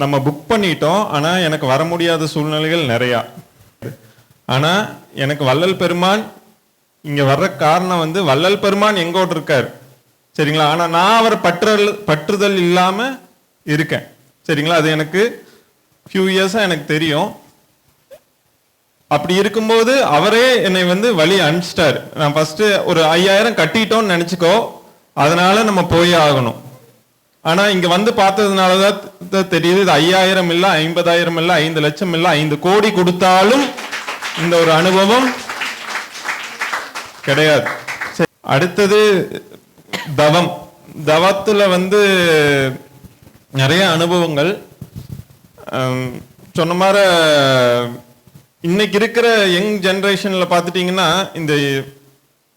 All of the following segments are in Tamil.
நம்ம புக் பண்ணிட்டோம். ஆனால் எனக்கு வர முடியாத சூழ்நிலைகள் நிறையா. ஆனால் எனக்கு வள்ளல் பெருமான் இங்கே வர்ற காரணம் வந்து வள்ளல் பெருமான் எங்கோட்டு இருக்கார் சரிங்களா. ஆனால் நான் அவர் பற்றுதல் இல்லாமல் இருக்கேன் சரிங்களா. அது எனக்கு ஃபியூ இயர்ஸாக எனக்கு தெரியும். அப்படி இருக்கும்போது அவரே என்னை வந்து வழி அனுப்பிச்சிட்டாரு. நான் ஃபர்ஸ்ட் ஒரு 5000 கட்டிட்டோம்னு நினச்சிக்கோ, அதனால நம்ம போய் ஆகணும். ஆனால் இங்கே வந்து பார்த்ததுனால தான் தெரியுது இது 5000 இல்லை, 50,000 இல்லை, 5 லட்சம் இல்லை, 5 கோடி கொடுத்தாலும் இந்த ஒரு அனுபவம் கிடையாது. சரி, அடுத்தது தவம். தவத்தில் வந்து நிறைய அனுபவங்கள் சொன்ன மாதிரி. இன்னைக்கு இருக்கிற யங் ஜென்ரேஷனில் பார்த்துட்டிங்கன்னா இந்த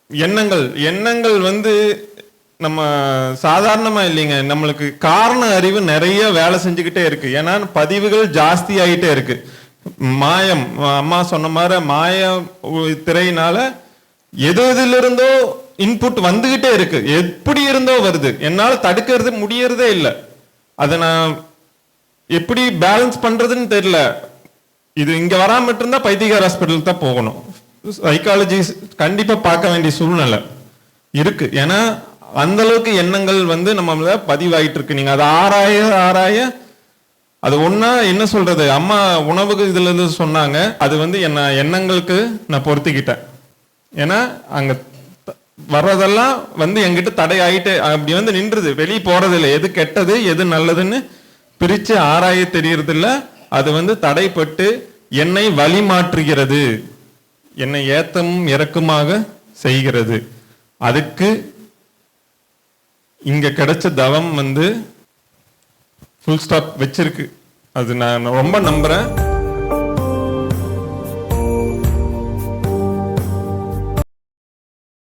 எண்ணங்கள் வந்து நம்ம சாதாரணமாக இல்லைங்க. நம்மளுக்கு காரண அறிவு நிறைய வேலை செஞ்சுக்கிட்டே இருக்கு. ஏன்னா பதிவுகள் ஜாஸ்தி ஆகிட்டே இருக்கு. மாயம், அம்மா சொன்ன மாதிரி மாய திரையினால எதிலிருந்தோ இன்புட் வந்துகிட்டே இருக்கு. எப்படி இருந்தோ வருது. என்னால் தடுக்கிறது முடியறதே இல்லை. அதை நான் எப்படி பேலன்ஸ் பண்றதுன்னு தெரியல. இது இங்க வராம இருந்தா பைத்தியக்கார ஹாஸ்பிட்டல் தான் போகணும். சைக்காலஜி கண்டிப்பா பார்க்க வேண்டிய சூழ்நிலை இருக்கு. ஏன்னா அந்த அளவுக்கு எண்ணங்கள் வந்து நம்ம பதிவாயிட்டு இருக்கு. நீங்க அதை ஆராய அது ஒன்னா என்ன சொல்றது, அம்மா உணவுக்கு இதுல இருந்து சொன்னாங்க. அது வந்து என்ன எண்ணங்களுக்கு நான் பொருத்திக்கிட்டேன். ஏன்னா அங்க வர்றதெல்லாம் வந்து என்கிட்ட தடை ஆயிட்டு அப்படி வந்து நின்றுது. வெளியே போறது இல்லை. எது கெட்டது எது நல்லதுன்னு பிரிச்சு ஆராய தெரியறது இல்லை. அது வந்து தடைப்பட்டு என்னை வழி மாற்றுகிறது, என்னை ஏத்தமும் இறக்குமாக செய்கிறது. அதுக்கு இங்க கிடைச்ச தவம் வந்து ஃபுல் ஸ்டாப் வச்சிருக்கு. அது நான் ரொம்ப நம்புறேன்.